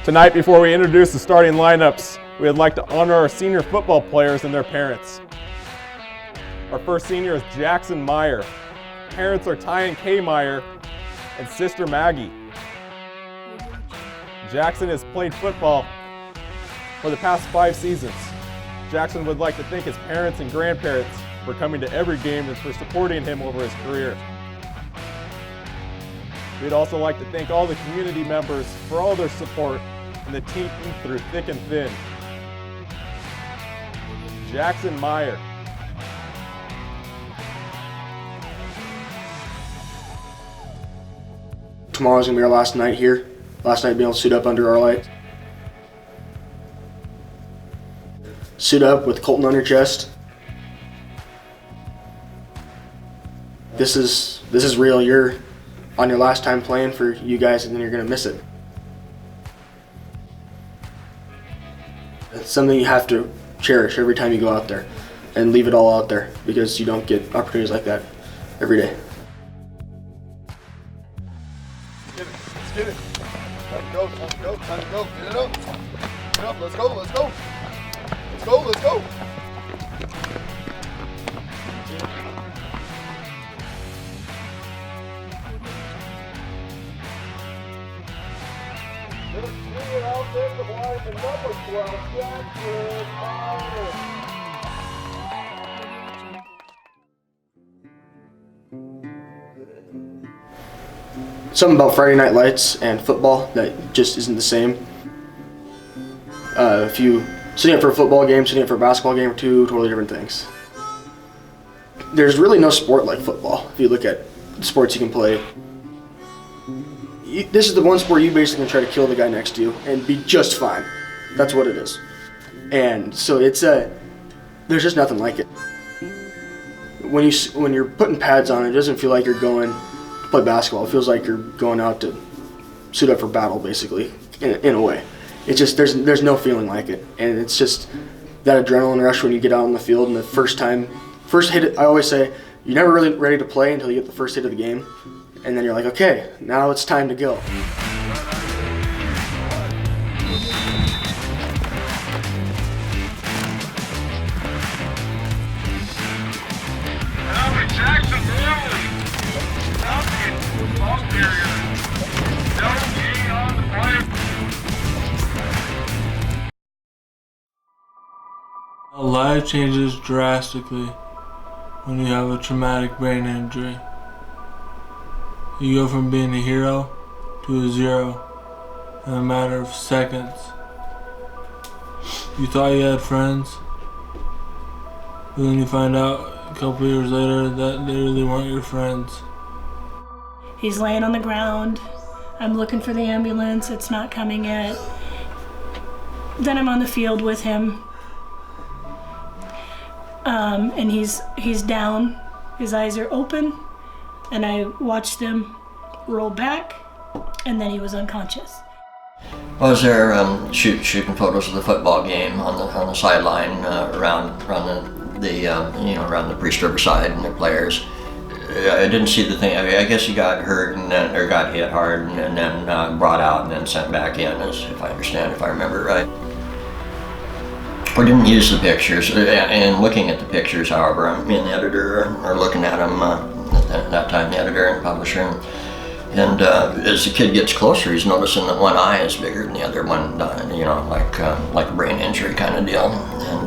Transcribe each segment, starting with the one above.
Tonight, before we introduce the starting lineups, we would like to honor our senior football players and their parents. Our first senior is Jackson Meyer. Parents are Ty and Kay Meyer and sister Maggie. Jackson has played football for the past 5 seasons. Jackson would like to thank his parents and grandparents for coming to every game and for supporting him over his career. We'd also like to thank all the community members for all their support and the team through thick and thin. Jackson Meyer. Tomorrow's gonna be our last night here. Last night being able to suit up under our lights. Suit up with Colton on your chest. This is real. You're on your last time playing for you guys, and then you're gonna miss it. It's something you have to cherish every time you go out there and leave it all out there, because you don't get opportunities like that every day. Let's get it. Time to go, time to go, time to go. Get it up. Get it up, let's go, let's go. Let's go, let's go. Something about Friday Night Lights and football that just isn't the same. If you sitting up for a football game, sitting up for a basketball game are two totally different things. There's really no sport like football. If you look at the sports you can play, this is the one sport you basically try to kill the guy next to you and be just fine. That's what it is. And so it's there's just nothing like it. When you're putting pads on, it doesn't feel like you're going to play basketball. It feels like you're going out to suit up for battle, basically, in a way. It's just there's no feeling like it, and it's just that adrenaline rush when you get out on the field and the first hit. I always say you're never really ready to play until you get the first hit of the game, and then you're like, okay, now it's time to go. Life changes drastically when you have a traumatic brain injury. You go from being a hero to a zero in a matter of seconds. You thought you had friends, but then you find out a couple years later that they really weren't your friends. He's laying on the ground. I'm looking for the ambulance. It's not coming yet. Then I'm on the field with him. And he's down. His eyes are open. And I watched them roll back. And then he was unconscious. I was there shooting photos of the football game on the sideline around the Priest River side and the players. I didn't see the thing. I mean, I guess he got hurt or got hit hard and then brought out and then sent back in, as if I remember right. We didn't use the pictures, and looking at the pictures, however, me and the editor are looking at them at that time, the editor and publisher. And as the kid gets closer, he's noticing that one eye is bigger than the other one, like a brain injury kind of deal.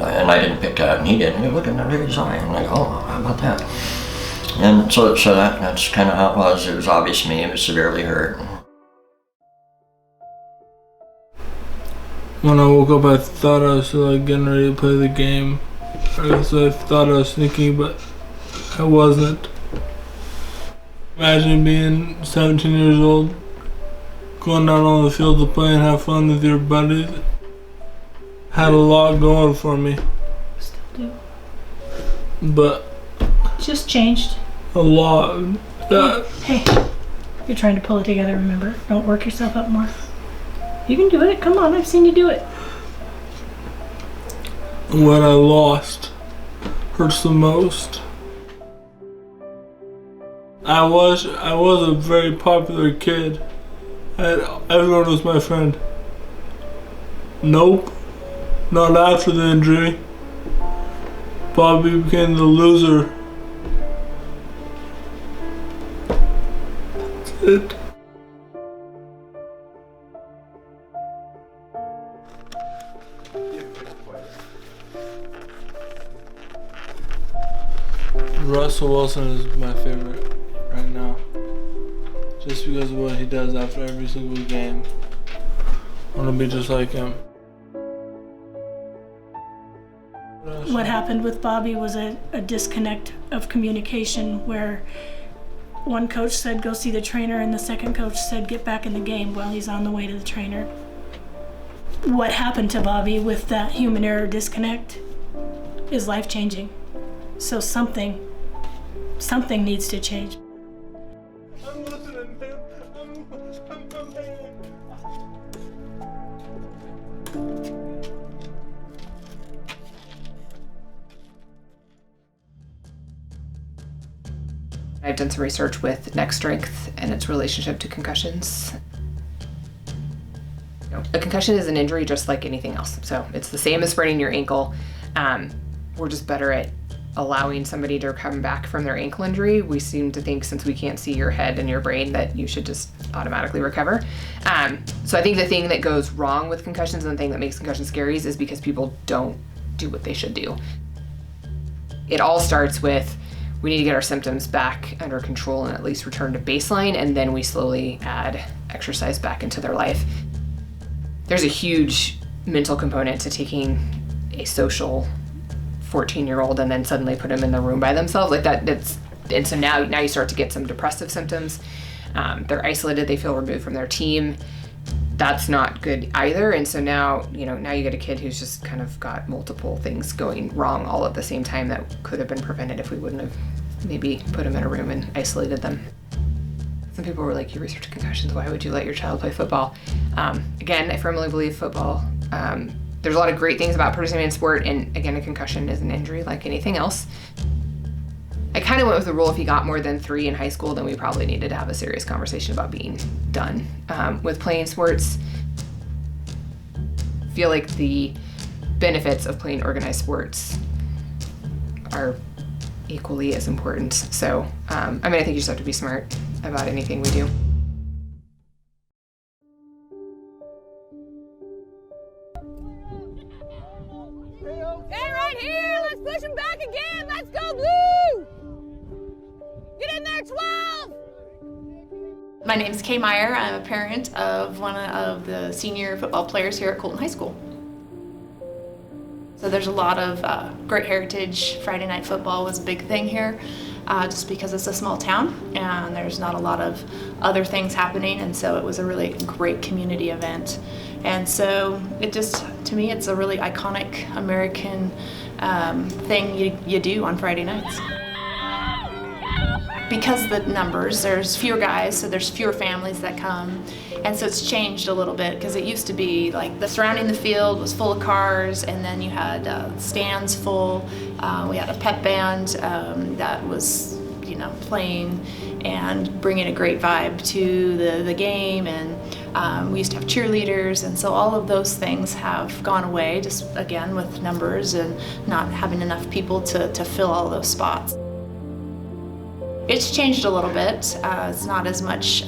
And I didn't pick that up, and he did. And you're looking at his eye, and I'm like, oh, how about that? And so that's kind of how it was. It was obvious to me he was severely hurt. When I woke up, I thought I was still getting ready to play the game. I thought I was sneaking, but I wasn't. Imagine being 17 years old, going out on the field to play and have fun with your buddies. Had a lot going for me. Still do. But Just changed. a lot. Hey, you're trying to pull it together, remember? Don't work yourself up more. You can do it. Come on, I've seen you do it. What I lost hurts the most. I was a very popular kid. Everyone was my friend. Nope. Not after the injury. Bobby became the loser. That's it. Russell Wilson is my favorite right now. Just because of what he does after every single game. I want to be just like him. What happened with Bobby was a disconnect of communication where one coach said go see the trainer and the second coach said get back in the game while he's on the way to the trainer. What happened to Bobby with that human error disconnect is life-changing. So something needs to change. I'm listening, man. I've done some research with neck strength and its relationship to concussions. A concussion is an injury just like anything else. So it's the same as spraining your ankle. We're just better at allowing somebody to come back from their ankle injury. We seem to think since we can't see your head and your brain that you should just automatically recover. So I think the thing that goes wrong with concussions and the thing that makes concussions scary is because people don't do what they should do. It all starts with we need to get our symptoms back under control and at least return to baseline, and then we slowly add exercise back into their life. There's a huge mental component to taking a social 14-year-old and then suddenly put them in the room by themselves like that. And so now you start to get some depressive symptoms. They're isolated, they feel removed from their team. That's not good either. And so now you get a kid who's just kind of got multiple things going wrong all at the same time that could have been prevented if we wouldn't have maybe put them in a room and isolated them. Some people were like, you research concussions, why would you let your child play football? Again, I firmly believe football. There's a lot of great things about participating in sport, and again, a concussion is an injury like anything else. I kind of went with the rule if you got more than 3 in high school, then we probably needed to have a serious conversation about being done with playing sports. I feel like the benefits of playing organized sports are equally as important. So, I think you just have to be smart about anything we do. Stay right here, let's push him back again, let's go Blue! Get in there, 12! My name's Kay Meyer. I'm a parent of one of the senior football players here at Colton High School. So there's a lot of great heritage. Friday night football was a big thing here, just because it's a small town and there's not a lot of other things happening, and so it was a really great community event. And so it just, to me, it's a really iconic American thing you do on Friday nights. Because of the numbers, there's fewer guys, so there's fewer families that come. And so it's changed a little bit, because it used to be like the surrounding the field was full of cars, and then you had stands full. We had a pep band that was, playing and bringing a great vibe to the game, and we used to have cheerleaders, and so all of those things have gone away, just again with numbers and not having enough people to fill all those spots. It's changed a little bit. It's not as much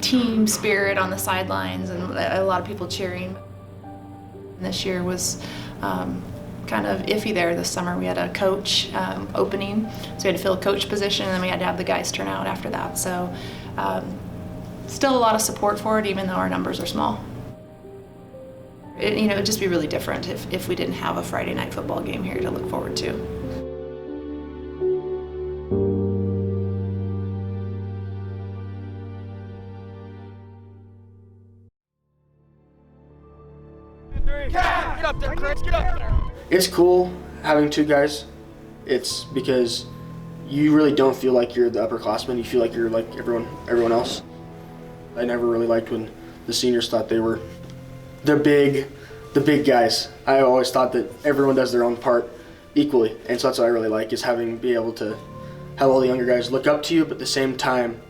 team spirit on the sidelines and a lot of people cheering. And this year was kind of iffy there. This summer we had a coach opening, so we had to fill a coach position, and then we had to have the guys turn out after that. So still a lot of support for it, even though our numbers are small. It'd just be really different if we didn't have a Friday night football game here to look forward to. Get up there, Chris, get up there. It's cool having 2 guys. It's because you really don't feel like you're the upperclassman. You feel like you're like everyone else. I never really liked when the seniors thought they were the big guys. I always thought that everyone does their own part equally, and so that's what I really like, is be able to have all the younger guys look up to you, but at the same time,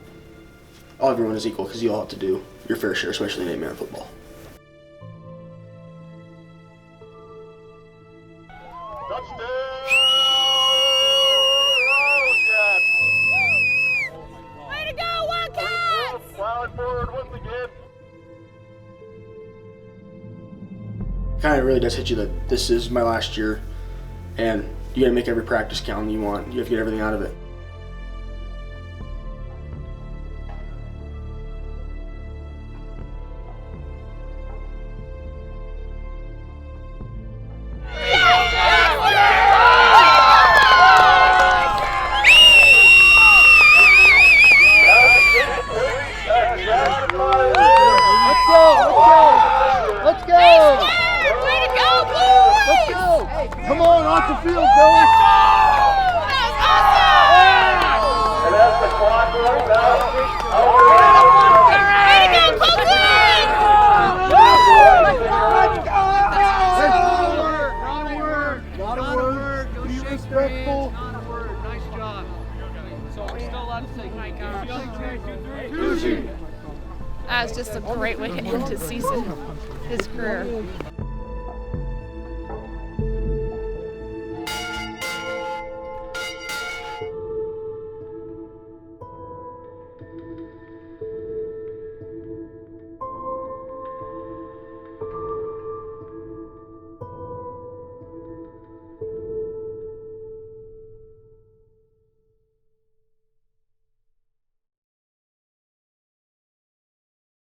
everyone is equal, because you all have to do your fair share, especially in American football. Way to go, Wildcats! Plowing forward once again. Kind of really does hit you that this is my last year, and you got to make every practice count you want. You have to get everything out of it. Let's go! Way to go, boys! Let's go! Come on, off the field, Billy! That was awesome! And as the clock runs out, Way to go, Copeland! Not a word. Be respectful. Nice job. So we're still allowed to say hi, That was just a great way to end his season, his career.